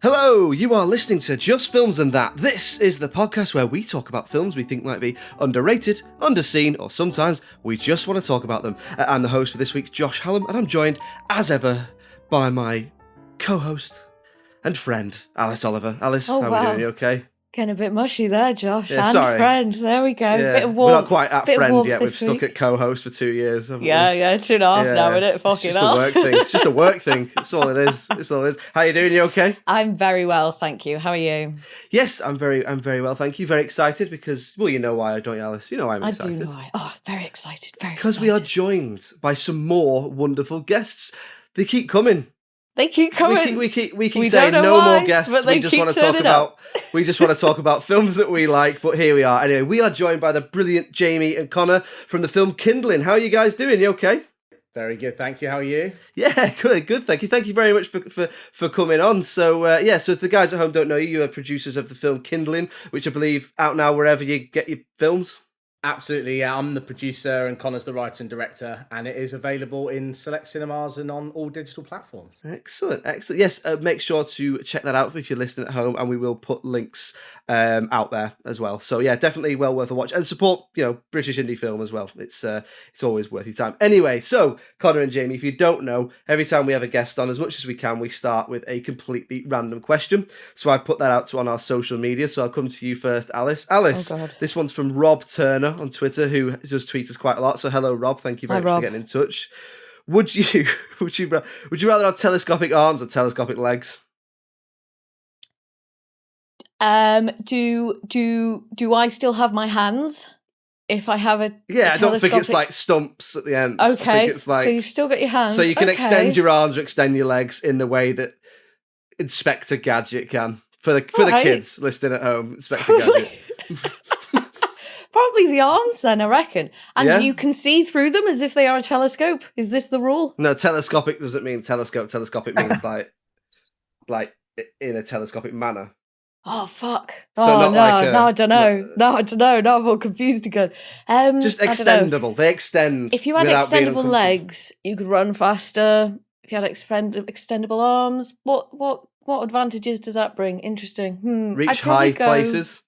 Hello, you are listening to Just Films and That. This is the podcast where we talk about films we think might be underrated, underseen, or sometimes we just want to talk about them. I'm the host for this week, Josh Hallam, and I'm joined, as ever, by my co-host and friend, Alice Oliver. Alice, how are we doing? You okay? Getting a bit mushy there, Josh. Yeah, and sorry. Friend. There we go. Yeah, Bit of warmth. we're not quite at friend yet. We've this stuck week. at co-host for 2 years, haven't we? Yeah, 2.5 now, isn't it? Fucking hell. It's just a work thing. It's all it is. It's all it is. How you doing? You okay? I'm very well, thank you. How are you? Yes, I'm very well, thank you. Very excited because, well, you know why, don't you, Alice? You know why I'm excited. I do know why. Oh, very excited. Because we are joined by some more wonderful guests. They keep coming. They keep coming. We keep saying no more guests. We just want to talk about films that we like. But here we are. Anyway, we are joined by the brilliant Jamie and Connor from the film Kindling. How are you guys doing? You okay? Very good, thank you. How are you? Yeah, good. Thank you. Thank you very much for coming on. So so if the guys at home don't know you, you are producers of the film Kindling, which I believe out now wherever you get your films. Absolutely, yeah. I'm the producer and Connor's the writer and director, and it is available in select cinemas and on all digital platforms. Excellent. Yes, make sure to check that out if you're listening at home, and we will put links out there as well. So yeah, definitely well worth a watch, and support British indie film as well. It's always worth your time. Anyway, so Connor and Jamie, if you don't know, every time we have a guest on, as much as we can, we start with a completely random question. So I put that out on our social media. So I'll come to you first, Alice. Alice, this one's from Rob Turner on Twitter, who just tweets us quite a lot. So hello, Rob. Thank you very much for getting in touch. Would you rather have telescopic arms or telescopic legs? Do I still have my hands if I have a I don't think it's like stumps at the end. Okay, I think it's like, so you've still got your hands. So you can extend your arms or extend your legs in the way that Inspector Gadget can. For the kids listening at home, Inspector Gadget. Probably the arms then, I reckon. And you can see through them as if they are a telescope. Is this the rule? No, telescopic doesn't mean telescope. Telescopic means like in a telescopic manner. Oh, fuck. So now I don't know. Now I'm all confused again. Just extendable. They extend. If you had extendable legs, you could run faster. If you had extendable arms, what advantages does that bring? Interesting. Reach high places.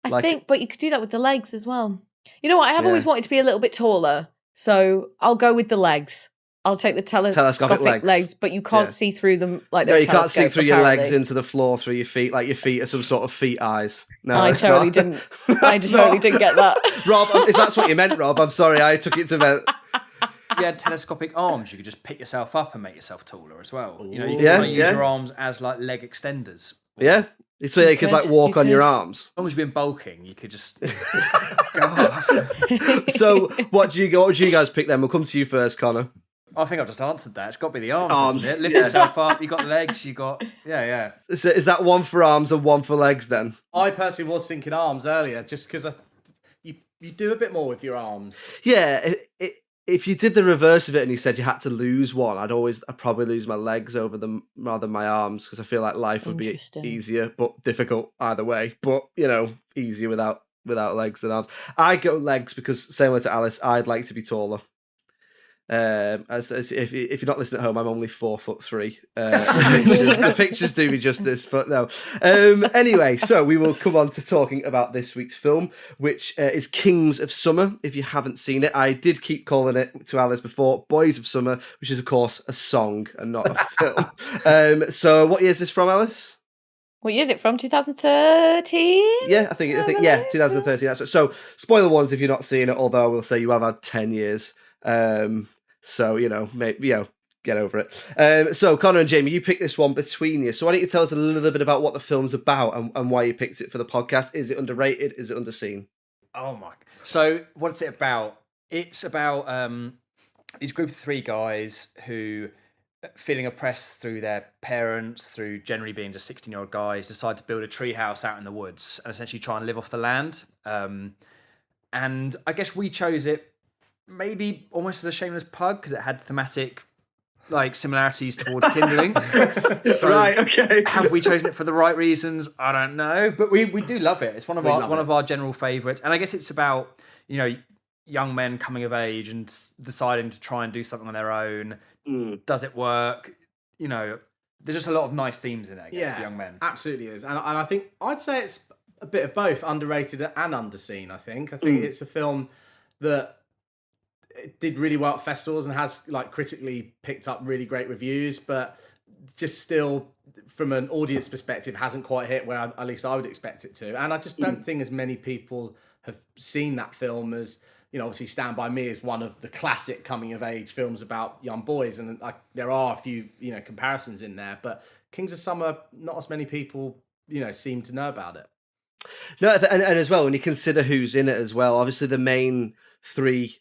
I think, but you could do that with the legs as well. You know what? I have always wanted to be a little bit taller, so I'll go with the legs. I'll take the telescopic legs, but you can't see through them like they're you can't see through your legs into the floor through your feet, like your feet are some sort of feet eyes. No, I totally didn't. I totally didn't get that. Rob, if that's what you meant, Rob, I'm sorry, I took it to meant. If you had telescopic arms, you could just pick yourself up and make yourself taller as well. You can use your arms as like leg extenders. Yeah. So they could like walk on your arms. As long as you've been bulking, you could just go off. So what do you guys pick then? We'll come to you first, Connor. I think I've just answered that. It's got to be the arms, isn't it? Lift yourself up, you got legs, you got... Yeah. So is that one for arms and one for legs then? I personally was thinking arms earlier, just because you do a bit more with your arms. Yeah, if you did the reverse of it and you said you had to lose one, I'd probably lose my legs over them rather than my arms, because I feel like life would be easier, but difficult either way. But, easier without legs than arms. I go legs because, similar to Alice, I'd like to be taller. As if you're not listening at home, I'm only 4'3". The pictures do me justice, but no. Anyway, so we will come on to talking about this week's film, which is Kings of Summer. If you haven't seen it, I did keep calling it to Alice before Boys of Summer, which is of course a song and not a film. So what year is this from, Alice? What year is it from? 2013? Yeah, I think 2013. That's it. So spoiler warnings if you're not seeing it, although I will say you have had 10 years. So, maybe, get over it. So, Connor and Jamie, you picked this one between you. So why don't you tell us a little bit about what the film's about and why you picked it for the podcast? Is it underrated? Is it underseen? Oh, my. So what's it about? It's about these group of three guys who, feeling oppressed through their parents, through generally being just 16-year-old guys, decide to build a tree house out in the woods and essentially try and live off the land. And I guess we chose it maybe almost as a shameless plug because it had thematic similarities towards Kindling. So right, okay. Have we chosen it for the right reasons? I don't know, but we do love it. It's one of our general favourites, and I guess it's about young men coming of age and deciding to try and do something on their own. Does it work? there's just a lot of nice themes in it, I guess, for young men. Absolutely is. And I think I'd say it's a bit of both, underrated and underseen, I think. I think it's a film that it did really well at festivals and has like critically picked up really great reviews, but just still from an audience perspective hasn't quite hit where at least I would expect it to. And I just don't think as many people have seen that film as, you know, obviously Stand By Me is one of the classic coming of age films about young boys, and there are a few, you know, comparisons in there, but Kings of Summer, not as many people, you know, seem to know about it. No, and as well, when you consider who's in it as well, obviously the main three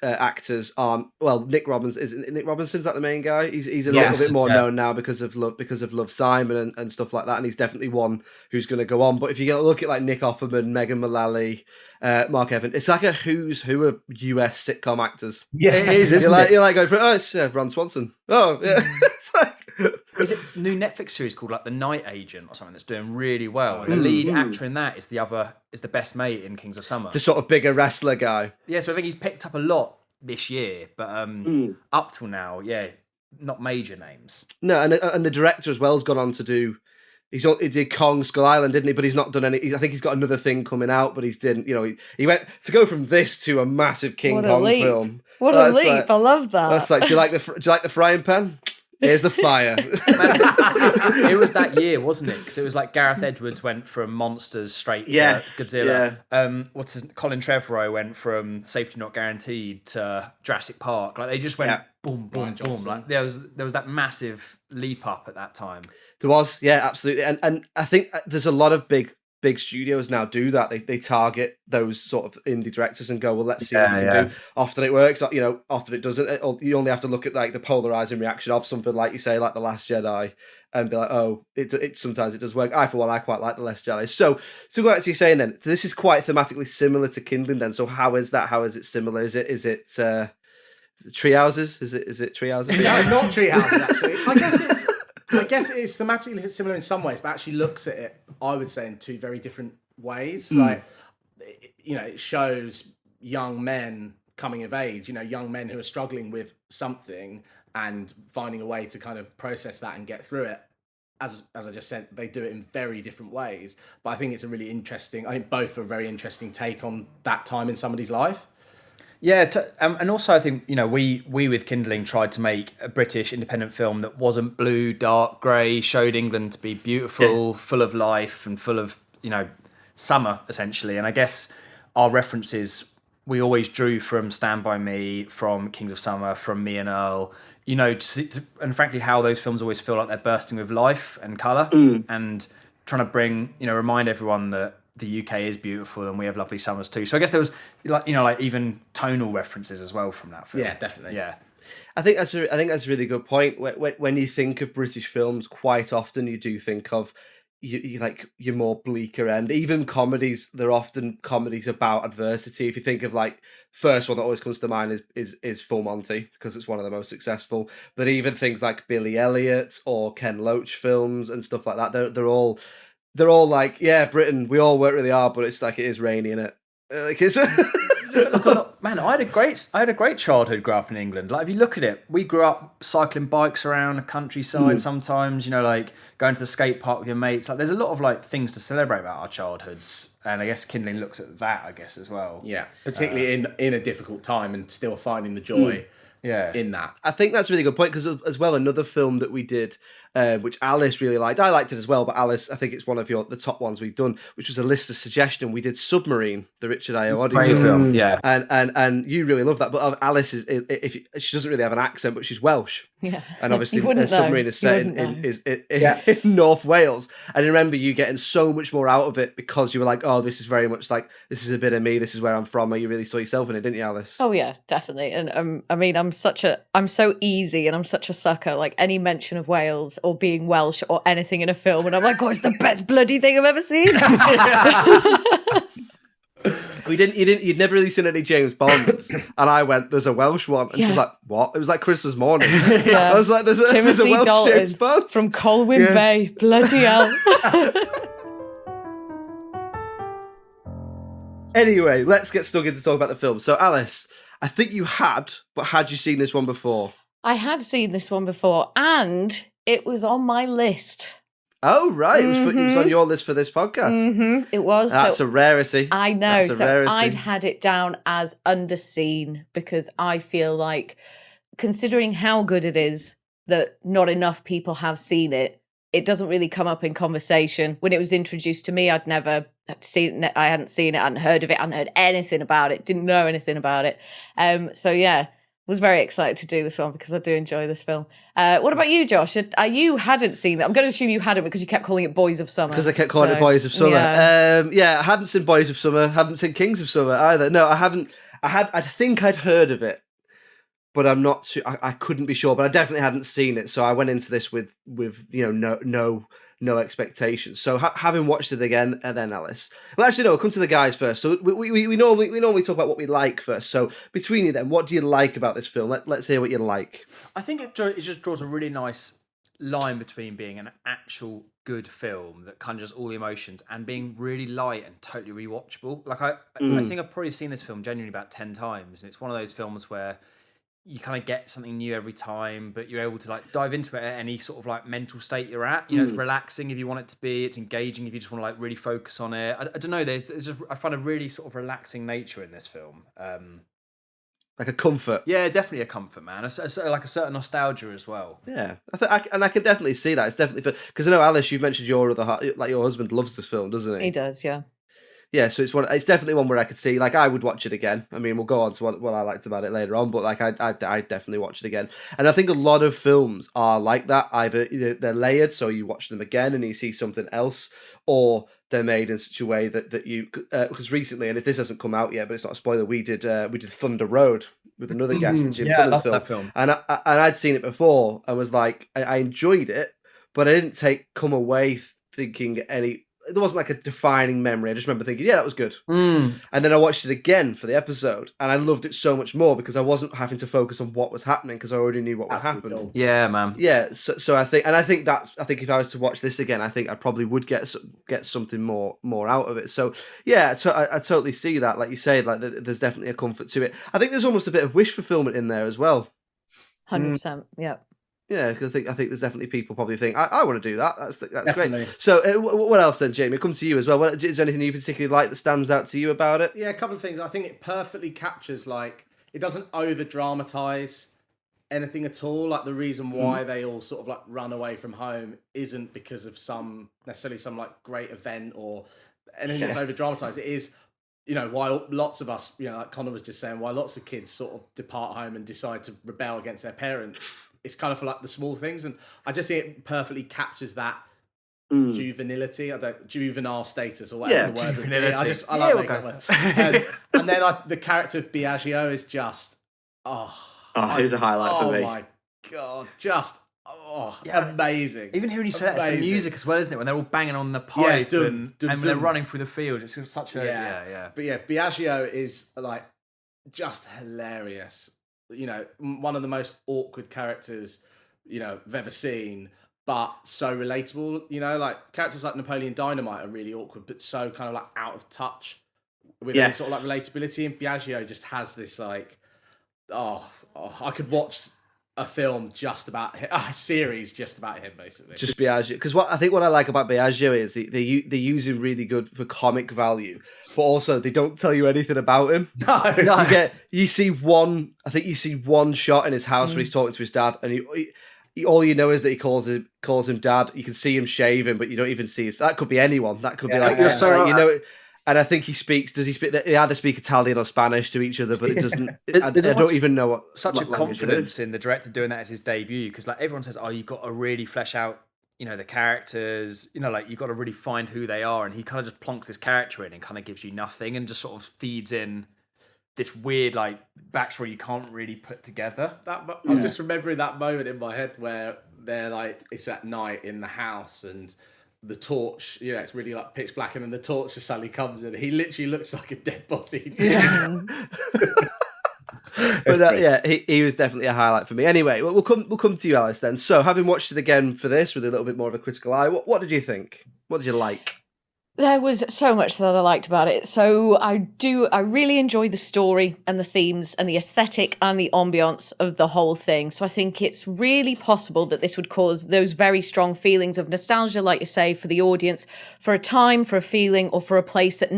actors aren't, well, Nick Robinson's that the main guy? He's a little bit more known now because of Love Simon and stuff like that, and he's definitely one who's going to go on. But if you get a look at like Nick Offerman, Megan Mullally, Mark Evans, it's like a who's who of US sitcom actors. Yeah, it is, isn't it? You're like going for it's Ron Swanson. Oh, yeah. It's like, is it a new Netflix series called like The Night Agent or something that's doing really well? And the lead actor in that is the best mate in Kings of Summer. The sort of bigger wrestler guy. Yeah, so I think he's picked up a lot this year, but up till now, not major names. No, and the director as well has gone on to do. He did Kong Skull Island, didn't he? But he's not done any. I think he's got another thing coming out, but he didn't. You know, he went to go from this to a massive King Kong film. What a leap! Like, I love that. That's like, do you like the frying pan? Here's the fire. It was that year, wasn't it? Because it was like Gareth Edwards went from Monsters straight to Godzilla. Yeah. Colin Trevorrow went from Safety Not Guaranteed to Jurassic Park. Like they just went boom, boom, boom. Like there was that massive leap up at that time. There was, yeah, absolutely. And I think there's a lot of big studios now do that. They target those sort of indie directors and go, well, let's see what we can do. Often it works, you know, often it doesn't. You only have to look at like the polarizing reaction of something like you say, like The Last Jedi, and be like, oh, it sometimes it does work. For one, I quite like The Last Jedi. So what are you saying then? This is quite thematically similar to Kindling then. So how is that? How is it similar? Is it tree houses? Is it tree houses? No, not tree houses actually. I guess it is thematically similar in some ways, but actually looks at it, I would say, in two very different ways. Like, you know, it shows young men coming of age, you know, young men who are struggling with something and finding a way to kind of process that and get through it. As I just said, they do it in very different ways. But I think it's a really interesting, I think both are a very interesting take on that time in somebody's life. Yeah, and also I think, you know, we with Kindling tried to make a British independent film that wasn't blue, dark, grey, showed England to be beautiful, full of life and full of, you know, summer, essentially. And I guess our references, we always drew from Stand By Me, from Kings of Summer, from Me and Earl, you know, and frankly how those films always feel like they're bursting with life and colour and trying to remind everyone that the UK is beautiful and we have lovely summers too. So I guess there was like even tonal references as well from that film. Yeah, definitely. Yeah. I think that's a really good point. When you think of British films, quite often you do think of you like your more bleaker end. Even comedies, they're often comedies about adversity. If you think of like first one that always comes to mind is Full Monty, because it's one of the most successful. But even things like Billy Elliot or Ken Loach films and stuff like that, they're all like, yeah, Britain, we all work really hard, but it's like it is rainy, innit? Like it's man, I had a great childhood growing up in England. Like if you look at it, we grew up cycling bikes around the countryside sometimes, you know, like going to the skate park with your mates. Like there's a lot of like things to celebrate about our childhoods. And I guess Kindling looks at that, I guess, as well. Yeah, particularly in a difficult time and still finding the joy in that. I think that's a really good point, because as well, another film that we did, which Alice really liked. I liked it as well, but Alice, I think it's one of the top ones we've done, which was a listener suggestion. We did Submarine, the Richard Ayoade film. Yeah. And you really love that. But Alice she doesn't really have an accent, but she's Welsh. Yeah. And obviously Submarine is set in North Wales. And I remember you getting so much more out of it because you were like, oh, this is very much like, this is a bit of me, this is where I'm from. You really saw yourself in it, didn't you, Alice? Oh yeah, definitely. And I mean, I'm so easy and I'm such a sucker. Like any mention of Wales or being Welsh or anything in a film, and I'm like, oh, it's the best bloody thing I've ever seen. You'd never really seen any James Bonds, and I went, there's a Welsh one, and she was like, what? It was like Christmas morning. I was like, there's a Welsh Dalton James Bond from Colwyn Bay. Bloody hell. Anyway, let's get stuck in to talk about the film. So Alice, I think you had you seen this one before? I had seen this one before, and It was on my list. Oh, right. It was on your list for this podcast. It was. That's a rarity. I know. So I'd had it down as underseen because I feel like, considering how good it is, that not enough people have seen it. It doesn't really come up in conversation. When it was introduced to me, I'd never seen it. I hadn't seen it. I hadn't heard of it. I hadn't heard anything about it. Didn't know anything about it. So yeah, was very excited to do this one because I do enjoy this film. What about you, Josh? You hadn't seen that. I'm going to assume you hadn't because you kept calling it Boys of Summer. Because I kept calling it Boys of Summer. Yeah. I hadn't seen Boys of Summer. Haven't seen Kings of Summer either. No, I haven't. I think I'd heard of it, but I'm not too. I couldn't be sure. But I definitely hadn't seen it, so I went into this with no expectations. So having watched it again, and then Alice. Well, actually, no. We'll come to the guys first. So we normally talk about what we like first. So between you, then, what do you like about this film? Let's hear what you like. I think it just draws a really nice line between being an actual good film that conjures all the emotions and being really light and totally rewatchable. Like I think I've probably seen this film genuinely about 10 times, and it's one of those films where you kind of get something new every time, but you're able to like dive into it at any sort of like mental state you're at. You know, it's relaxing if you want it to be. It's engaging if you just want to like really focus on it. I don't know. I find a really sort of relaxing nature in this film. Like a comfort. Yeah, definitely a comfort, man. Like a certain nostalgia as well. Yeah, I can definitely see that. It's definitely because I know, Alice, you've mentioned your husband loves this film, doesn't he? He does, yeah. Yeah, so it's definitely one where I could see, like, I would watch it again. I mean, we'll go on to what I liked about it later on, but like I definitely watch it again. And I think a lot of films are like that. Either they're layered, so you watch them again and you see something else, or they're made in such a way that you because recently, and if this hasn't come out yet, but it's not a spoiler, we did Thunder Road with another guest, the Jim Cummins film. And I'd seen it before and was like, I enjoyed it, but I didn't come away thinking there wasn't like a defining memory. I just remember thinking, yeah, that was good. And then I watched it again for the episode, and I loved it so much more because I wasn't having to focus on what was happening because I already knew what would happen. Cool. Yeah, man. Yeah, so I think if I was to watch this again, I think I probably would get something more out of it. So yeah, I totally see that. Like you say, like there's definitely a comfort to it. I think there's almost a bit of wish fulfillment in there as well. 100%. Yeah. Yeah, because I think there's definitely people probably think I want to do that. That's great. So what else then, Jamie? Come to you as well. Is there anything you particularly like that stands out to you about it? Yeah, a couple of things. I think it perfectly captures, like, it doesn't over dramatize anything at all. Like, the reason why they all sort of like run away from home isn't because of necessarily some like great event or anything that's over dramatized. It is, while lots of us, like Connor was just saying, why lots of kids sort of depart home and decide to rebel against their parents. It's kind of for like the small things, and I just think it perfectly captures that juvenility, juvenile status, or whatever the word would be. I like making that word. And then the character of Biagio is just here's a highlight for me. Oh my god, just amazing. Even hearing you say that, it's the music as well, isn't it? When they're all banging on the pipe and they're running through the field, it's just such a yeah. But yeah, Biagio is like just hilarious. One of the most awkward characters, I've ever seen, but so relatable. Like characters like Napoleon Dynamite are really awkward, but so kind of like out of touch with any sort of like relatability. And Biagio just has this like, I could watch a film just about him, a series just about him, basically. Just Biagio, because what I like about Biagio is they use him really good for comic value, but also they don't tell you anything about him. No. You see one shot in his house where he's talking to his dad, and he all you know is that he calls him dad. You can see him shaving, but you don't even see his. That could be anyone. That could be like And I think he speaks. Does he speak? They either speak Italian or Spanish to each other, but it doesn't. I don't even know what. Such a confidence in the director doing that as his debut, because like everyone says, you've got to really flesh out, the characters. Like you've got to really find who they are, and he kind of just plonks this character in and kind of gives you nothing, and just sort of feeds in this weird like backstory you can't really put together. I'm just remembering that moment in my head where they're like, it's at night in the house and the torch, it's really like pitch black, and then the torch just suddenly comes and he literally looks like a dead body. But he was definitely a highlight for me. Anyway, we'll come to you, Alice, then. So having watched it again for this with a little bit more of a critical eye, what did you think? What did you like? There was so much that I liked about it. So I really enjoy the story and the themes and the aesthetic and the ambiance of the whole thing. So I think it's really possible that this would cause those very strong feelings of nostalgia, like you say, for the audience, for a time, for a feeling, or for a place that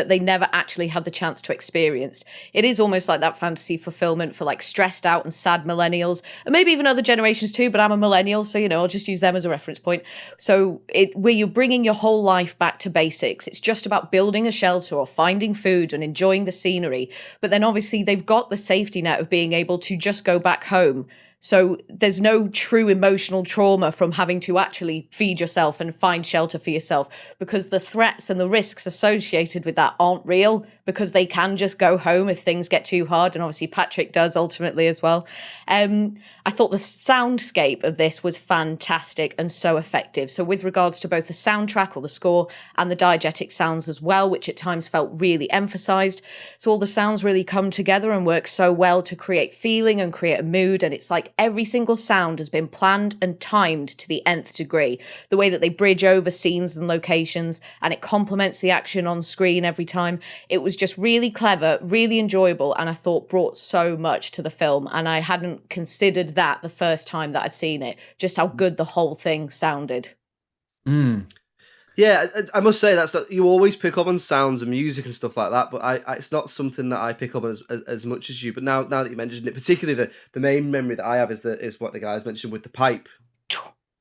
they never actually had the chance to experience. It is almost like that fantasy fulfillment for like stressed out and sad millennials, and maybe even other generations too, but I'm a millennial, so, I'll just use them as a reference point. So where you're bringing your whole life back to basics. It's just about building a shelter or finding food and enjoying the scenery. But then obviously they've got the safety net of being able to just go back home. So there's no true emotional trauma from having to actually feed yourself and find shelter for yourself, because the threats and the risks associated with that aren't real, because they can just go home if things get too hard. And obviously Patrick does ultimately as well. I thought the soundscape of this was fantastic and so effective. So with regards to both the soundtrack or the score and the diegetic sounds as well, which at times felt really emphasized. So all the sounds really come together and work so well to create feeling and create a mood. And it's like every single sound has been planned and timed to the nth degree. The way that they bridge over scenes and locations, and it complements the action on screen every time. It was just really clever, really enjoyable, and I thought brought so much to the film. And I hadn't considered that the first time that I'd seen it, just how good the whole thing sounded. Yeah, I must say you always pick up on sounds and music and stuff like that, but it's not something that I pick up on as much as you. But now that you mentioned it, particularly the main memory that I have is what the guys mentioned with the pipe.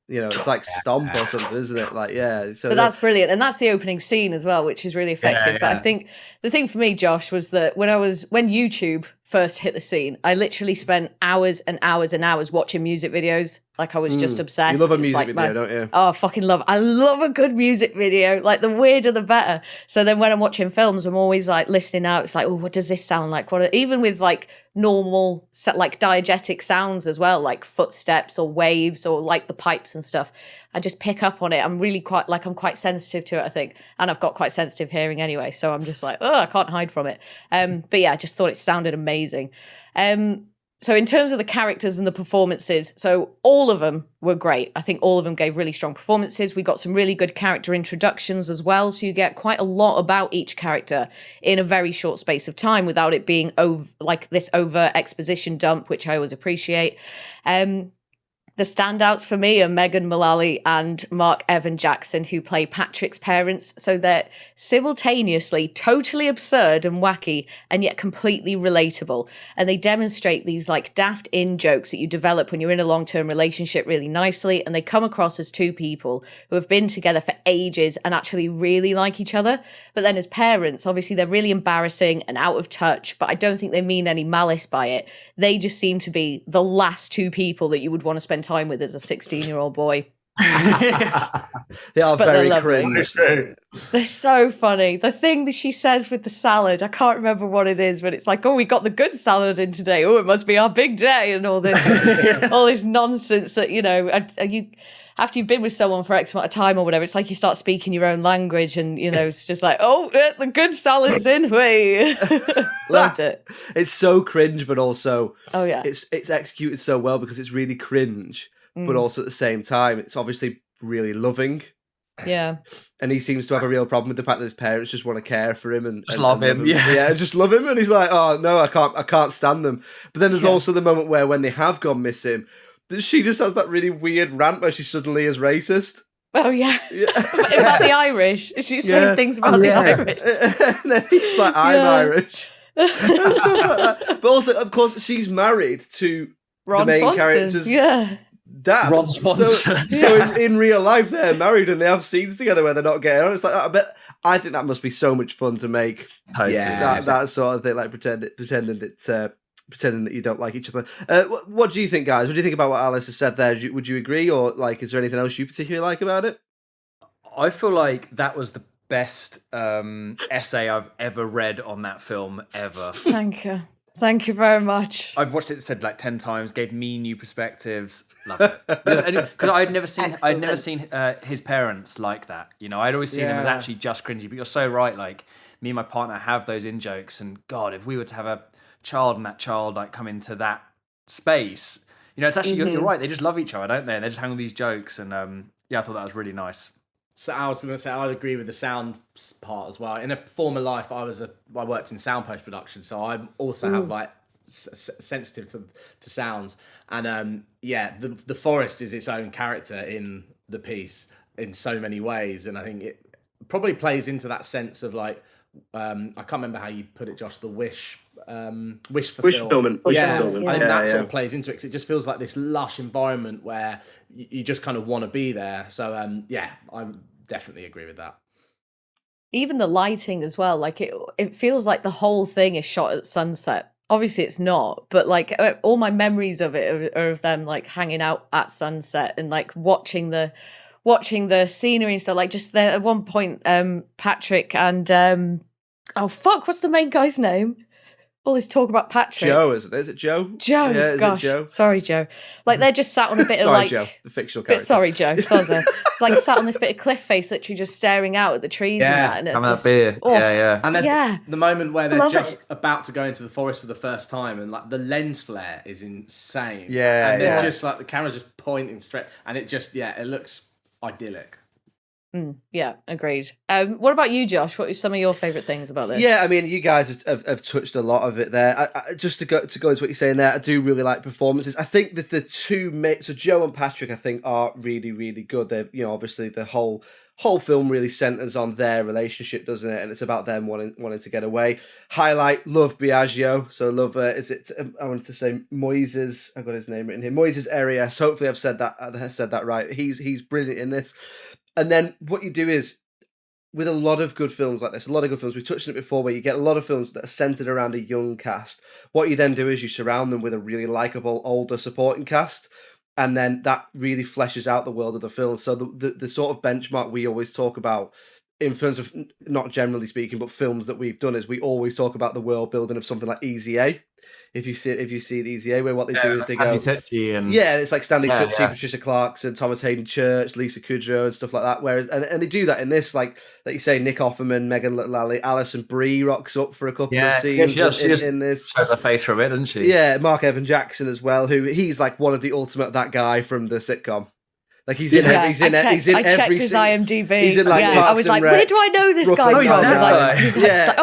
It's like stomp or something, isn't it? Like, yeah. So but that's brilliant. And that's the opening scene as well, which is really effective. Yeah. But I think the thing for me, Josh, was that when YouTube first hit the scene, I literally spent hours and hours and hours watching music videos. Like, I was just obsessed. You love a music video, don't you? Oh, I fucking love it. I love a good music video. Like, the weirder, the better. So then when I'm watching films, I'm always like listening out. It's like, oh, what does this sound like? Even with like normal, like diegetic sounds as well, like footsteps or waves or like the pipes and stuff, I just pick up on it. I'm really I'm quite sensitive to it, I think. And I've got quite sensitive hearing anyway. So I'm just like, oh, I can't hide from it. But yeah, I just thought it sounded amazing. So in terms of the characters and the performances, so all of them were great. I think all of them gave really strong performances. We got some really good character introductions as well. So you get quite a lot about each character in a very short space of time without it being like this overt exposition dump, which I always appreciate. The standouts for me are Megan Mullally and Mark Evan Jackson, who play Patrick's parents. So they're simultaneously totally absurd and wacky and yet completely relatable. And they demonstrate these like daft in-jokes that you develop when you're in a long-term relationship really nicely. And they come across as two people who have been together for ages and actually really like each other. But then as parents, obviously they're really embarrassing and out of touch, but I don't think they mean any malice by it. They just seem to be the last two people that you would want to spend time with as a 16-year-old boy. They are very cringe. They're so funny. The thing that she says with the salad, I can't remember what it is, but it's like, oh, we got the good salad in today. Oh, it must be our big day, and all this, all this nonsense that, you after you've been with someone for X amount of time or whatever, it's like you start speaking your own language, and it's just like, oh, the good salad's in. Way loved it. It's so cringe, but also, oh yeah, it's executed so well because it's really cringe, but also at the same time, it's obviously really loving. Yeah, and he seems to have a real problem with the fact that his parents just want to care for him and love him. Yeah, just love him, and he's like, oh no, I can't stand them. But then there's also the moment where when they have gone missing, she just has that really weird rant where she suddenly is racist. Oh, yeah. About the Irish. She's saying things about the Irish. And then he's like, I'm Irish. And stuff like that. But also, of course, she's married to Ron the main Swanson. character's dad. Ron Swanson. So in real life, they're married and they have scenes together where they're not getting on. It's like, I think that must be so much fun to make. That sort of thing, like pretending that you don't like each other. What do you think, guys? What do you think about what Alice has said there? Would you agree, or like, is there anything else you particularly like about it? I feel like that was the best essay I've ever read on that film ever. Thank you very much. I've watched it said like 10 times. Gave me new perspectives. Love it because I'd never seen his parents like that. I'd always seen them as actually just cringy. But you're so right. Like, me and my partner have those in jokes, and God, if we were to have a child and that child like come into that space, it's actually you're right, they just love each other, don't they? And they just hang on these jokes, and I thought that was really nice. So I was going to say I'd agree with the sound part as well. In a former life, I worked in sound post production, so I also have like sensitive to sounds. And the forest is its own character in the piece in so many ways, and I think it probably plays into that sense of like I can't remember how you put it, Josh. The wish fulfillment. I think that sort of plays into it because it just feels like this lush environment where you just kind of want to be there. So I definitely agree with that. Even the lighting as well, like it feels like the whole thing is shot at sunset. Obviously it's not, but like all my memories of it are of them like hanging out at sunset and like watching the scenery and stuff. Like just there at one point, Patrick and what's the main guy's name? All this talk about Patrick. Joe, isn't it? Is it Joe? Joe. Yeah, gosh. Joe? Sorry, Joe. Like they're just sat on a bit of like Joe, the fictional character. Sorry, Joe. Soza. Like sat on this bit of cliff face, literally just staring out at the trees and that. And it's just, beer. Yeah. And there's the moment where they're just about to go into the forest for the first time, and like the lens flare is insane. Yeah. And they're just like the camera's just pointing straight, and it just it looks idyllic. Yeah, agreed. What about you, Josh? What are some of your favourite things about this? Yeah, I mean, you guys have touched a lot of it there. Just to go into what you're saying there, I do really like performances. I think that the two mates, so Joe and Patrick, I think are really, really good. They're, obviously the whole film really centres on their relationship, doesn't it? And it's about them wanting to get away. Highlight, love Biagio. So love, I wanted to say Moises, I've got his name written here, Moises Arias. Hopefully I've said that right. He's brilliant in this. And then what you do is, with a lot of good films like this, we touched on it before, where you get a lot of films that are centered around a young cast. What you then do is you surround them with a really likable older supporting cast, and then that really fleshes out the world of the film. So the sort of benchmark we always talk about in terms of, not generally speaking, but films that we've done, is we always talk about the world building of something like Easy A. If you see Easy A, where what they do is they go, it's like Stanley Tucci, Patricia Clarkson, Thomas Hayden Church, Lisa Kudrow, and stuff like that. Whereas, and they do that in this, like you say, Nick Offerman, Megan Lally, Alison Brie rocks up for a couple of scenes in this. Shows her face from it, doesn't she? Yeah, Mark Evan Jackson as well, he's like one of the ultimate that guy from the sitcom. Like he's in every scene. I checked his IMDb. He's in like I was like, where do I know this guy from? I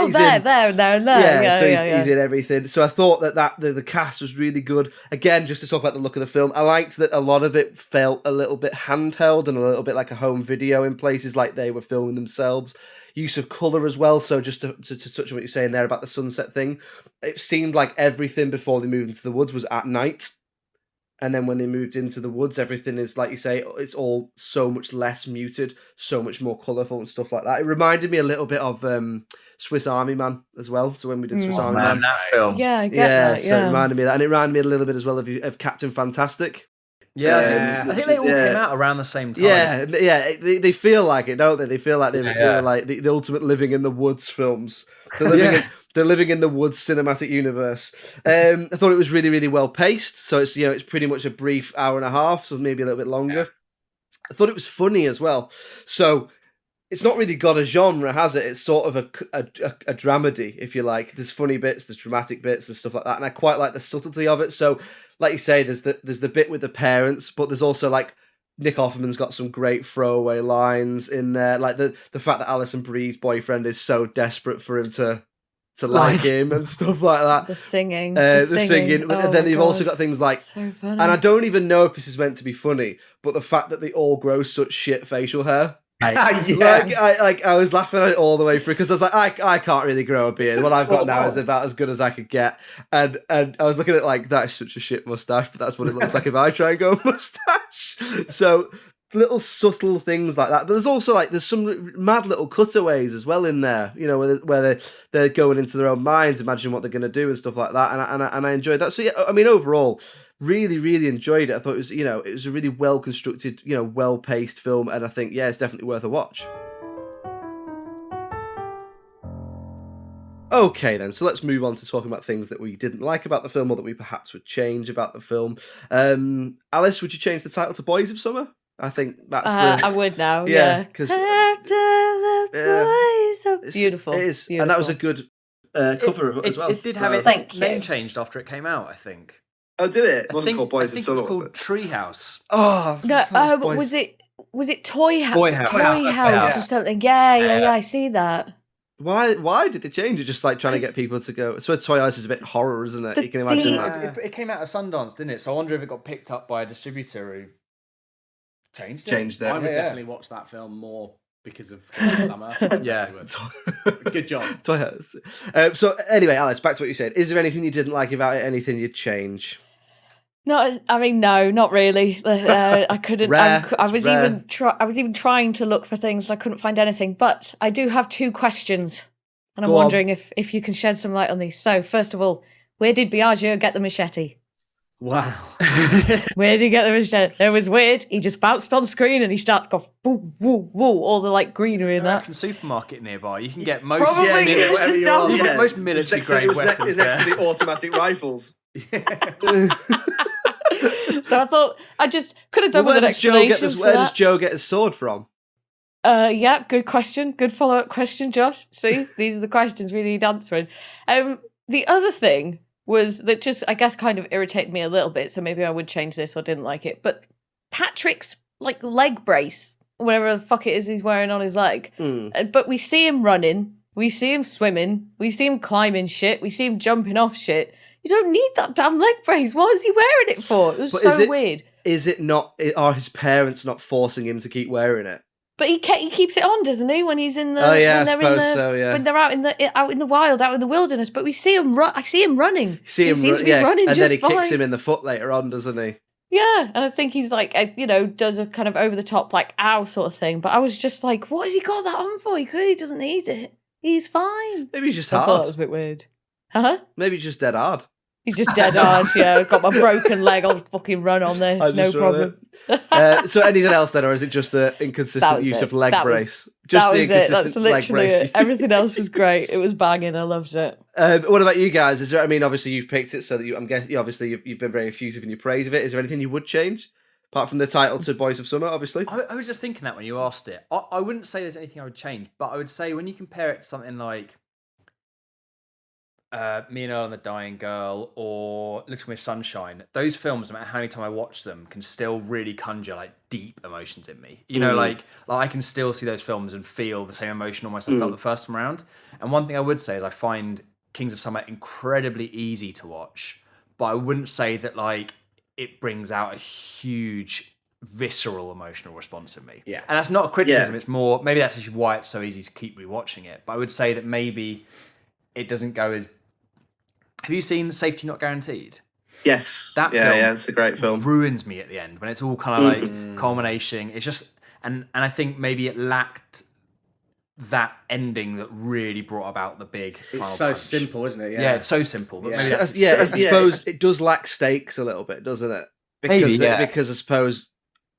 was like, there, and there. Yeah, so he's in everything. So I thought that the cast was really good. Again, just to talk about the look of the film, I liked that a lot of it felt a little bit handheld and a little bit like a home video in places, like they were filming themselves. Use of colour as well. So just to touch on what you're saying there about the sunset thing, it seemed like everything before they moved into the woods was at night. And then when they moved into the woods, everything is, like you say, it's all so much less muted, so much more colourful and stuff like that. It reminded me a little bit of Swiss Army Man as well. So when we did Swiss Army Man, that film. Yeah, I get that. So it reminded me of that. And it reminded me a little bit as well of Captain Fantastic. Yeah, I think they all came out around the same time. Yeah, they feel like it, don't they? They feel like they were like the ultimate living in the woods films. They're living in the woods cinematic universe. I thought it was really, really well paced. So it's pretty much a brief hour and a half, so maybe a little bit longer. Yeah. I thought it was funny as well. So it's not really got a genre, has it? It's sort of a dramedy, if you like. There's funny bits, there's dramatic bits, and stuff like that. And I quite like the subtlety of it. So, like you say, there's the bit with the parents, but there's also like Nick Offerman's got some great throwaway lines in there, like the fact that Alison Brie's boyfriend is so desperate for him to like him and stuff like that. The singing. But then you've also got things like, so funny. And I don't even know if this is meant to be funny, but the fact that they all grow such shit facial hair. I was laughing at it all the way through because I was like, I can't really grow a beard. What I've got now is about as good as I could get. And I was looking at like, that's such a shit mustache, but that's what it looks like if I try and go mustache. So little subtle things like that. But there's also like, there's some mad little cutaways as well in there, where they're going into their own minds, imagining what they're going to do and stuff like that. And I enjoyed that. So yeah, I mean, overall, really, really enjoyed it. I thought it was a really well constructed, well paced film, and I think it's definitely worth a watch. Okay, then, so let's move on to talking about things that we didn't like about the film, or that we perhaps would change about the film. Alice, would you change the title to Boys of Summer? I think that's I would now. Yeah, because beautiful. It is, beautiful. And that was a good cover of it as well. It did have its name changed after it came out, I think. Oh, did it? It wasn't called Boys of Summer. It was called Treehouse. Oh, no. Was it? was it Toy House Yeah. or something? Yeah, I see that. Why did they change it? Just like trying to get people to go. So Toy House is a bit horror, isn't it? You can imagine that. It came out of Sundance, didn't it? So I wonder if it got picked up by a distributor who changed it. I would definitely watch that film more because of Summer. Yeah. Good job. Toy House. So anyway, Alice, back to what you said. Is there anything you didn't like about it? Anything you'd change? No, not really. I couldn't. I was even trying to look for things and I couldn't find anything. But I do have 2 questions, and I'm wondering if you can shed some light on these. So, first of all, where did Biagio get the machete? Wow. Where did he get the machete? It was weird. He just bounced on screen and he starts going woo woo woo, all the like greenery in that. American supermarket nearby. You can get most whatever you want. You can get most military grade weapons. It's next to the automatic rifles. So I thought I just could have done with an explanation. Where does Joe get his sword from? Yeah, good question. Good follow-up question, Josh. See, these are the questions we need answering. The other thing was that just, I guess, kind of irritated me a little bit, so maybe I would change this or didn't like it. But Patrick's like leg brace, whatever the fuck it is he's wearing on his leg. But we see him running, we see him swimming, we see him climbing shit, we see him jumping off shit. You don't need that damn leg brace. What is he wearing it for? It was weird. Is it not? Are his parents not forcing him to keep wearing it? But he keeps it on, doesn't he? When he's in the when they're out in the wild, out in the wilderness. But we see him run. I see him running. He seems to be running and just then he fine. kicks him in the foot later on, doesn't he? Yeah, and I think he's like, does a kind of over the top like ow sort of thing. But I was just like, what has he got that on for? He clearly doesn't need it. He's fine. Maybe he's just hard. I thought it hard. was a bit weird. Huh? Maybe he's just dead hard. He's just dead hard, yeah. I've got my broken leg, I'll fucking run on this, no problem. So anything else then, or is it just the inconsistent use of leg brace? That was it, that's literally it. Everything else was great, it was banging, I loved it. What about you guys? Is there? I mean, obviously you've picked it, so that I'm guessing obviously you've been very effusive in your praise of it. Is there anything you would change? Apart from the title to Boys of Summer, obviously. I was just thinking that when you asked it. I wouldn't say there's anything I would change, but I would say when you compare it to something like Me and Earl and the Dying Girl or Little Miss Sunshine, those films, no matter how many times I watch them, can still really conjure like deep emotions in me. You know, like I can still see those films and feel the same emotion almost I felt the first time around. And one thing I would say is I find Kings of Summer incredibly easy to watch, but I wouldn't say that like it brings out a huge visceral emotional response in me. Yeah. And that's not a criticism, it's more, maybe that's actually why it's so easy to keep rewatching it. But I would say that maybe it doesn't go as... Have you seen Safety Not Guaranteed? Yes. That film it's a great film. Ruins me at the end when it's all kind of like culmination. It's just... And I think maybe it lacked that ending that really brought about the big final so punch. simple, isn't it? Yeah, it's so simple. But maybe that's I suppose it does lack stakes a little bit, doesn't it? Because because I suppose,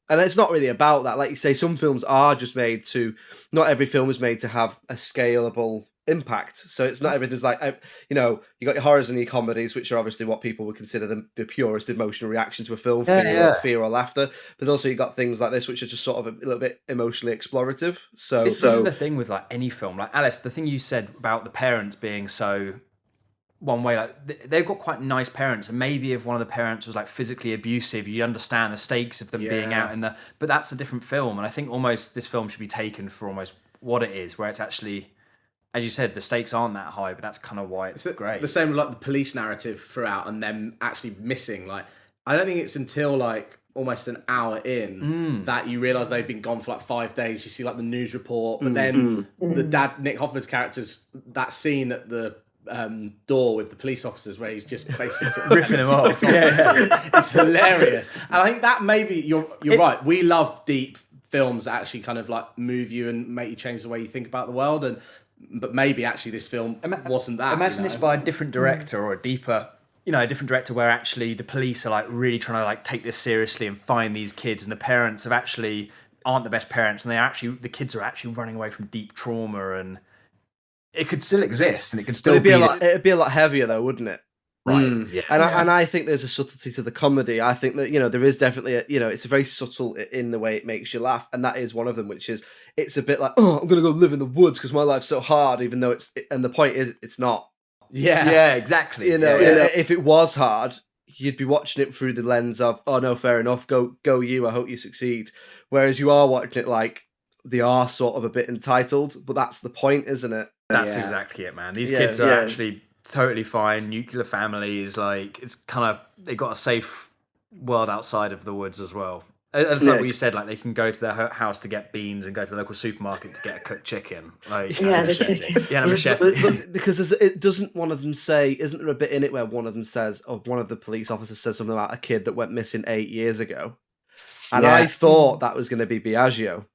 and it's not really about that. Like you say, some films are just made to. Not every film is made to have a scalable impact. So it's not everything's like you got your horrors and your comedies, which are obviously what people would consider the purest emotional reaction to a film, fear or laughter. But also you got things like this, which are just sort of a little bit emotionally explorative. So this is the thing with like any film. Like Alice, the thing you said about the parents being so one way, like they've got quite nice parents, and maybe if one of the parents was like physically abusive, you'd understand the stakes of them being out in the. But that's a different film, and I think almost this film should be taken for almost what it is, where it's actually. As you said, the stakes aren't that high, but that's kind of why it's great. The same with like the police narrative throughout and them actually missing. Like, I don't think it's until like almost an hour in that you realise they've been gone for like 5 days. You see like the news report, but then the dad, Nick Hoffman's character's, that scene at the door with the police officers where he's just basically sort of ripping them off. It's hilarious. And I think that maybe you're right. We love deep films that actually kind of like move you and make you change the way you think about the world. But maybe actually this film wasn't that. Imagine this by a different director or a different director where actually the police are like really trying to like take this seriously and find these kids, and the parents aren't the best parents, and the kids are actually running away from deep trauma, and it could still exist, and it could still it'd be a lot heavier though, wouldn't it? Right. And I think there's a subtlety to the comedy. I think that there is definitely it's very subtle in the way it makes you laugh, and that is one of them. Which is it's a bit like, oh, I'm gonna go live in the woods because my life's so hard, even though and the point is it's not. Yeah, exactly. If it was hard, you'd be watching it through the lens of, oh no, fair enough, go you, I hope you succeed. Whereas you are watching it like they are sort of a bit entitled, but that's the point, isn't it? That's exactly it, man. These kids are actually totally fine. Nuclear families, like it's kind of they've got a safe world outside of the woods as well. It's like what you said, like they can go to their house to get beans and go to the local supermarket to get a cooked chicken. Like, machete. Because it doesn't one of them say, isn't there a bit in it where one of them says, or one of the police officers says something about a kid that went missing 8 years ago? And I thought that was going to be Biagio.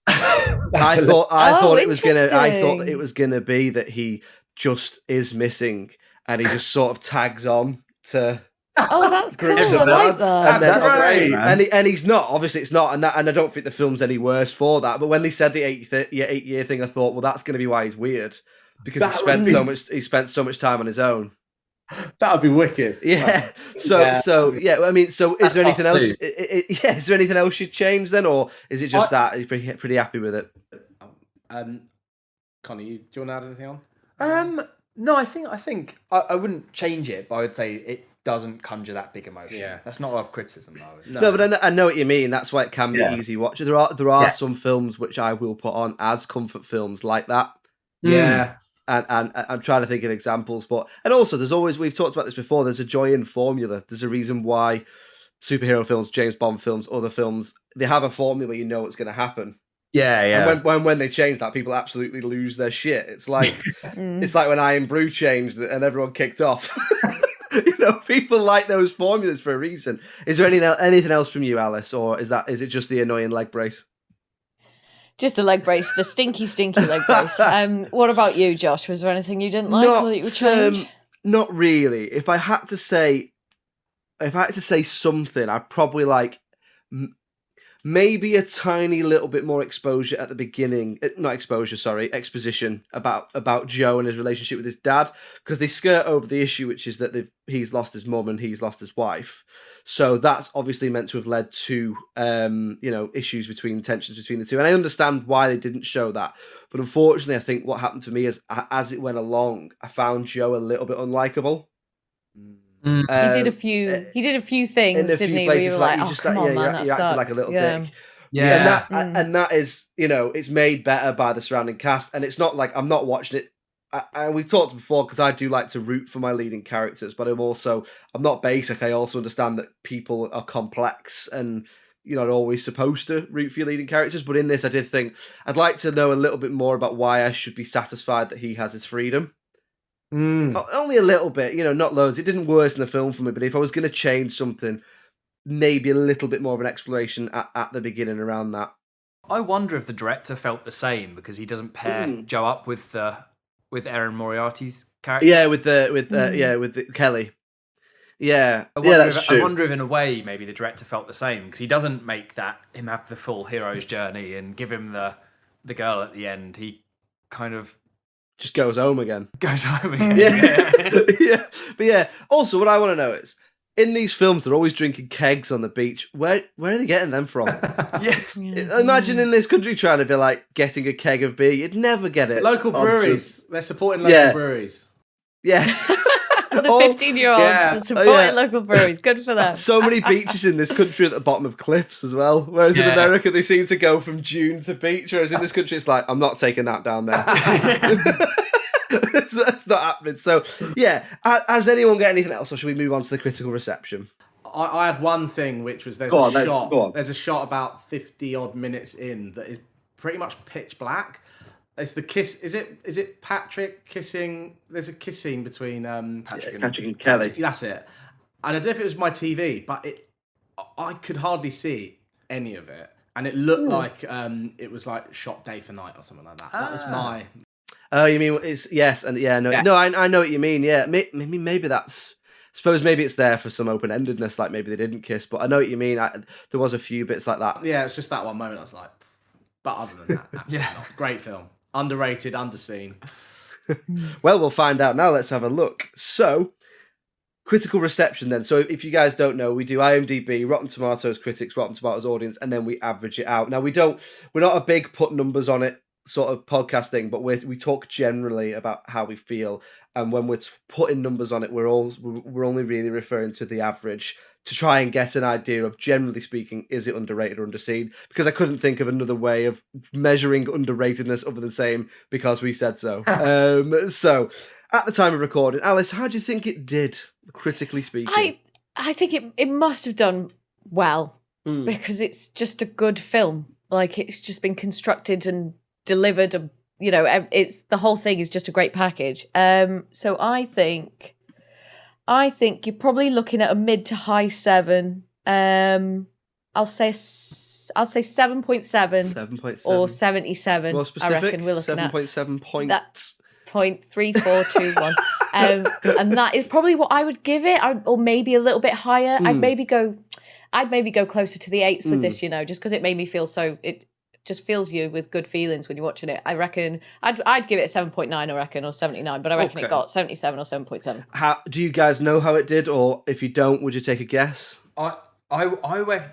I thought it was gonna be that he just is missing and he just sort of tags on to. Oh, that's cool. I like that. And he's not. Obviously, it's not. And I don't think the film's any worse for that. But when they said the 8-year thing, I thought, well, that's going to be why he's weird because he spent so much time on his own. That would be wicked. Yeah. So I mean, so is there anything else? Is there anything else you'd change then, or is it just that you're pretty happy with it? Connie, do you want to add anything on? No, I think I wouldn't change it, but I would say it doesn't conjure that big emotion. Yeah. That's not a lot of criticism, though. No, but I know what you mean. That's why it can be easy watch. There are some films which I will put on as comfort films like that. Yeah. And I'm trying to think of examples, and also there's always, we've talked about this before, there's a joy in formula. There's a reason why superhero films, James Bond films, other films, they have a formula where you know what's going to happen. Yeah, yeah. And when they change that, people absolutely lose their shit. It's like it's like when Iron Brew changed and everyone kicked off. People like those formulas for a reason. Is there anything else from you, Alice, or is it just the annoying leg brace? Just the leg brace, the stinky leg brace. What about you, Josh? Was there anything you didn't like or that you would change? Not really. If I had to say something, I'd probably like maybe a tiny little bit more exposure at the beginning. Not exposure, sorry, exposition about Joe and his relationship with his dad, because they skirt over the issue, which is that he's lost his mum and he's lost his wife. So that's obviously meant to have led to issues tensions between the two. And I understand why they didn't show that. But unfortunately, I think what happened to me is as it went along, I found Joe a little bit unlikable. He did a few things, didn't he? Where you were like, oh, come on, man, that sucks. Acted like a little dick. Yeah. And that is, it's made better by the surrounding cast. And it's not like I'm not watching it. We've talked before, because I do like to root for my leading characters, but I'm not basic. I also understand that people are complex and you're not always supposed to root for your leading characters. But in this, I did think I'd like to know a little bit more about why I should be satisfied that he has his freedom. Only a little bit, not loads. It didn't worsen the film for me, but if I was going to change something, maybe a little bit more of an exploration at the beginning around that. I wonder if the director felt the same, because he doesn't pair Joe up with Erin Moriarty's character. Yeah, with Kelly. Yeah, that's true. I wonder if in a way maybe the director felt the same, because he doesn't make him have the full hero's journey and give him the girl at the end. He kind of just goes home again. Yeah. But yeah, also what I want to know is, in these films, they're always drinking kegs on the beach. Where are they getting them from? Yeah. Imagine in this country trying to be like getting a keg of beer. You'd never get it. Local breweries. They're supporting local breweries. Yeah. The 15-year-olds supporting local breweries. Good for them. So many beaches in this country at the bottom of cliffs as well. Whereas in America, they seem to go from dune to beach. Whereas in this country, it's like, I'm not taking that down there. That's not happening. So, yeah. Has anyone got anything else, or should we move on to the critical reception? I had one thing, which was there's a shot about 50-odd minutes in that is pretty much pitch black. It's the kiss. Is it Patrick kissing? There's a kiss scene between Patrick and Kelly. That's it. And I don't know if it was my TV, but I could hardly see any of it, and it looked like it was like shot day for night or something like that. That was my. Oh, you mean it's yes and yeah no. I know what you mean. Yeah, maybe that's. I suppose maybe it's there for some open-endedness, like maybe they didn't kiss, but I know what you mean. There was a few bits like that. Yeah, it's just that one moment. I was like, but other than that, absolutely not. Great film. Underrated, underseen. Well, we'll find out now. Let's have a look. So, critical reception then. So, if you guys don't know, we do IMDb, Rotten Tomatoes critics, Rotten Tomatoes audience, and then we average it out. Now, we're not a big put numbers on it sort of podcast thing, but we talk generally about how we feel, and when we're putting numbers on it, we're only really referring to the average to try and get an idea of, generally speaking, is it underrated or underseen? Because I couldn't think of another way of measuring underratedness other than saying because we said so. So at the time of recording, Alice, how do you think it did, critically speaking? I think it must have done well because it's just a good film. Like, it's just been constructed and delivered, and it's the whole thing is just a great package. So I think you're probably looking at a mid to high 7. I'll say 7.7. 7.7 or 77. More specific. I reckon we're looking 7.7 point. That 0.3421. And that is probably what I would give it, or maybe a little bit higher. I'd maybe go closer to the 8s with this, just because it made me feel so. It just fills you with good feelings when you're watching it. I reckon I'd give it a 7.9, I reckon, or 79, but I reckon it got 77 or 7.7. How do you guys know how it did, or if you don't, would you take a guess? I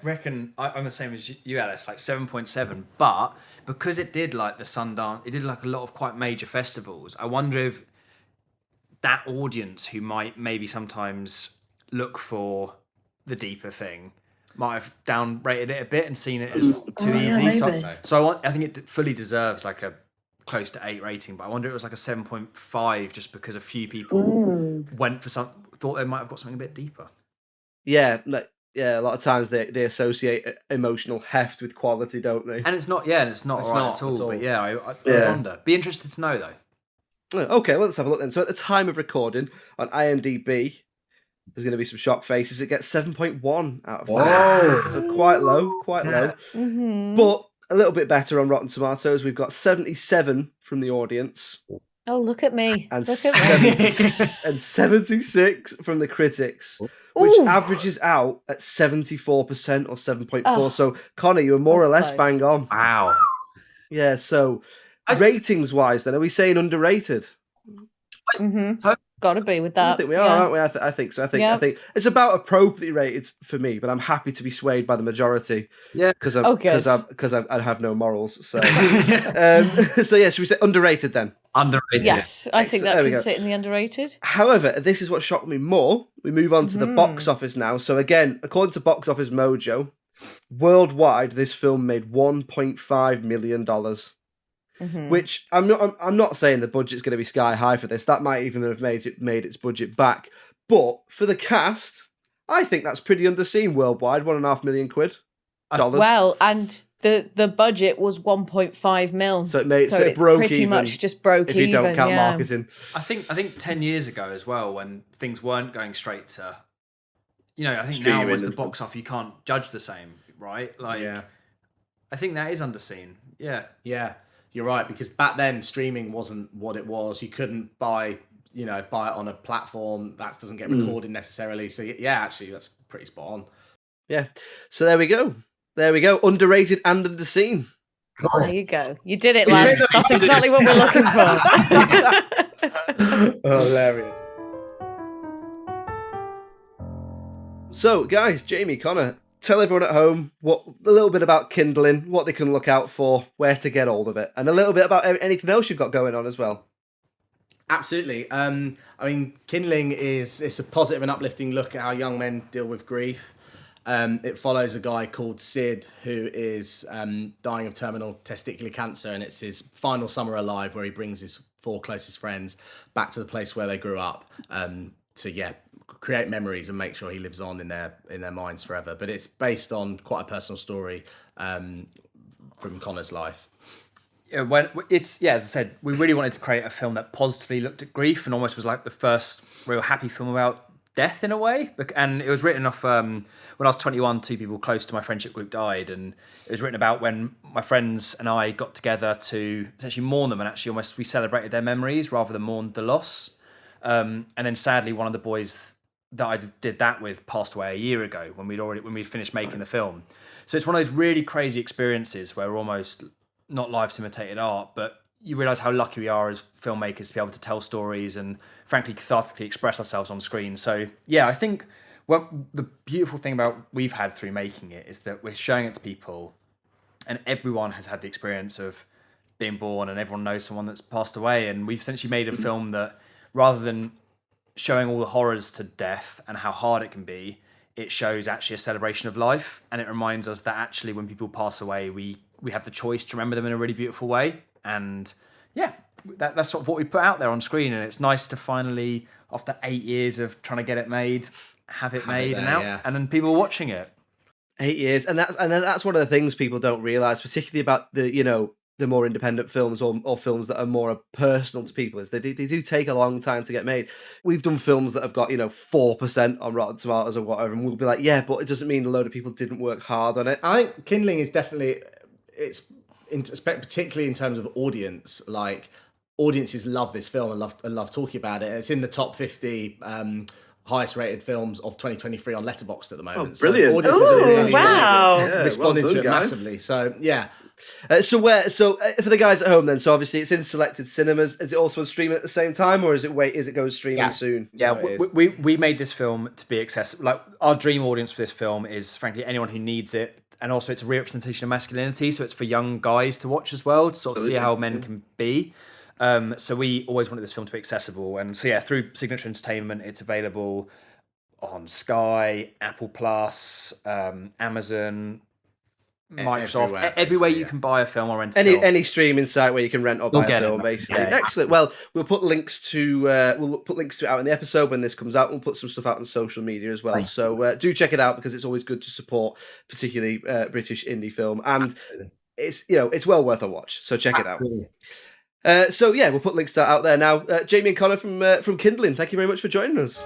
reckon I'm the same as you, Alice, like 7.7. But because it did like the Sundance, it did like a lot of quite major festivals. I wonder if that audience who might maybe sometimes look for the deeper thing might have downrated it a bit and seen it as too easy. So I think it fully deserves like a close to 8 rating. But I wonder if it was like a 7.5 just because a few people went for thought they might have got something a bit deeper. Yeah, a lot of times they associate emotional heft with quality, don't they? And it's not at all. But I wonder. Be interested to know though. Okay, well, let's have a look then. So at the time of recording on IMDb, there's going to be some shock faces. It gets 7.1 out of 10. Whoa. So quite low. Mm-hmm. But a little bit better on Rotten Tomatoes. We've got 77 from the audience. Oh, look at me. And 76 from the critics, which averages out at 74% or 7.4. Oh, so, Connor, you were more or less close. Bang on. Wow. Yeah, so ratings-wise then, are we saying underrated? Mm-hmm. Got to be with that. I think we are, aren't we? I think so. I think it's about appropriately rated for me, but I'm happy to be swayed by the majority. Yeah, because I have no morals. So, so yeah, should we say underrated then? Underrated. Yes, I think that can sit in the underrated. However, this is what shocked me more. We move on to the box office now. So again, according to Box Office Mojo, worldwide this film made $1.5 million. Mm-hmm. Which I'm not saying the budget's going to be sky high for this. That might even have made its budget back. But for the cast, I think that's pretty underseen worldwide. $1.5 million. Well, and the budget was 1.5 mil. So it broke pretty even, much just broke if you don't count marketing. I think 10 years ago as well, when things weren't going straight to, I think now with the box office you can't judge the same, right? I think that is underseen. Yeah. Yeah. You're right, because back then streaming wasn't what it was. You couldn't buy it on a platform. That doesn't get recorded necessarily. So yeah, actually, that's pretty spot on. Yeah. So there we go. Underrated and underseen. There you go. You did it, lads. That's exactly what we're looking for. Hilarious. So, guys, Jamie, Connor, tell everyone at home a little bit about Kindling, what they can look out for, where to get hold of it, and a little bit about anything else you've got going on as well. Absolutely. Kindling it's a positive and uplifting look at how young men deal with grief. It follows a guy called Sid who is dying of terminal testicular cancer, and it's his final summer alive where he brings his 4 closest friends back to the place where they grew up to create memories and make sure he lives on in their minds forever. But it's based on quite a personal story from Connor's life. Yeah, as I said, we really wanted to create a film that positively looked at grief and almost was like the first real happy film about death in a way. And it was written off when I was 21, 2 people close to my friendship group died, and it was written about when my friends and I got together to essentially mourn them, and actually we celebrated their memories rather than mourned the loss. And then sadly, one of the boys that I did that with passed away a year ago when we'd finished making the film. So it's one of those really crazy experiences where we're almost not life's imitated art, but you realise how lucky we are as filmmakers to be able to tell stories and frankly cathartically express ourselves on screen. So yeah, I think the beautiful thing about we've had through making it is that we're showing it to people and everyone has had the experience of being born, and everyone knows someone that's passed away. And we've essentially made a film that, rather than showing all the horrors to death and how hard it can be, it shows actually a celebration of life, and it reminds us that actually when people pass away, we have the choice to remember them in a really beautiful way. And yeah, that's sort of what we put out there on screen, and it's nice to finally, after 8 years of trying to get it made, have it made and out, and then people watching it. 8 years, and that's one of the things people don't realize, particularly about the more independent films or films that are more personal to people, is they do take a long time to get made. We've done films that have got 4% on Rotten Tomatoes or whatever, and we'll be like, yeah, but it doesn't mean a load of people didn't work hard on it. I think Kindling is definitely, particularly in terms of audience, like audiences love this film and love talking about it. And it's in the top 50 highest rated films of 2023 on Letterboxd at the moment. Oh, brilliant. So audiences are really responding to it massively. So yeah. So for the guys at home then, so obviously it's in selected cinemas. Is it also on streaming at the same time, or is it going streaming soon? Yeah, we made this film to be accessible. Like, our dream audience for this film is frankly anyone who needs it, and also it's a representation of masculinity, so it's for young guys to watch as well, to sort of see how men can be. So we always wanted this film to be accessible, and so yeah, through Signature Entertainment, it's available on Sky, Apple Plus, Amazon, Microsoft, everywhere you can buy a film or rent a film. Any streaming site where you can rent or buy a film, basically. Yeah. Excellent. Well, we'll put links to it out in the episode when this comes out. We'll put some stuff out on social media as well. So do check it out, because it's always good to support, particularly British indie film, and it's well worth a watch. So check it out. So yeah, we'll put links to that out there now. Jamie and Connor from Kindling, thank you very much for joining us.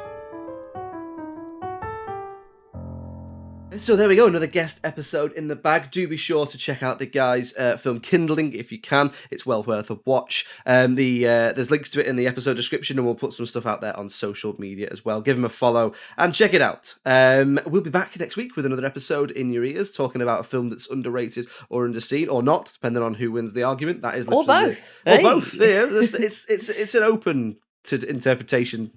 So there we go, another guest episode in the bag. Do be sure to check out the guys' film Kindling if you can. It's well worth a watch. There's links to it in the episode description, and we'll put some stuff out there on social media as well. Give them a follow and check it out. We'll be back next week with another episode in your ears, talking about a film that's underrated or underseen, or not, depending on who wins the argument. That is literally or both. Or both. Yeah, it's an open to interpretation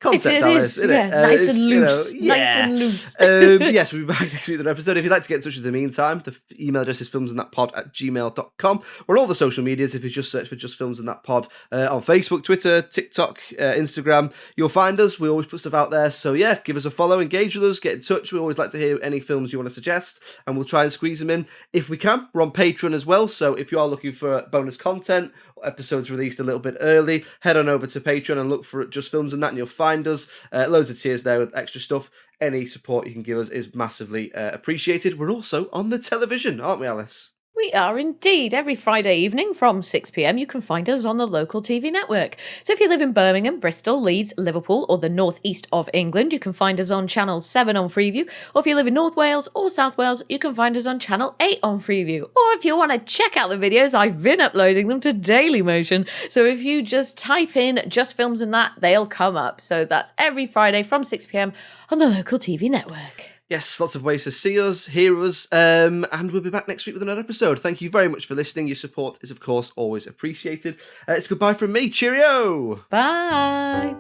concept, Alice, isn't it? Nice and loose. Nice and loose. Yes, we'll be back next week with an episode. If you'd like to get in touch with the meantime, the email address is filmsandthatpod@gmail.com. We're on all the social medias. If you just search for Just Films and That Pod on Facebook, Twitter, TikTok, Instagram, you'll find us. We always put stuff out there. So yeah, give us a follow, engage with us, get in touch. We always like to hear any films you want to suggest, and we'll try and squeeze them in if we can. We're on Patreon as well. So if you are looking for bonus content, episodes released a little bit early, head on over to Patreon and look for Just Films and That, and you'll find us. Loads of tiers there with extra stuff. Any support you can give us is massively appreciated. We're also on the television, aren't we, Alice? We are indeed. Every Friday evening from 6 p.m, you can find us on the local TV network. So if you live in Birmingham, Bristol, Leeds, Liverpool, or the northeast of England, you can find us on Channel 7 on Freeview. Or if you live in North Wales or South Wales, you can find us on Channel 8 on Freeview. Or if you want to check out the videos, I've been uploading them to Dailymotion. So if you just type in Just Films and That, they'll come up. So that's every Friday from 6 p.m. on the local TV network. Yes, lots of ways to see us, hear us, and we'll be back next week with another episode. Thank you very much for listening. Your support is, of course, always appreciated. It's goodbye from me. Cheerio! Bye!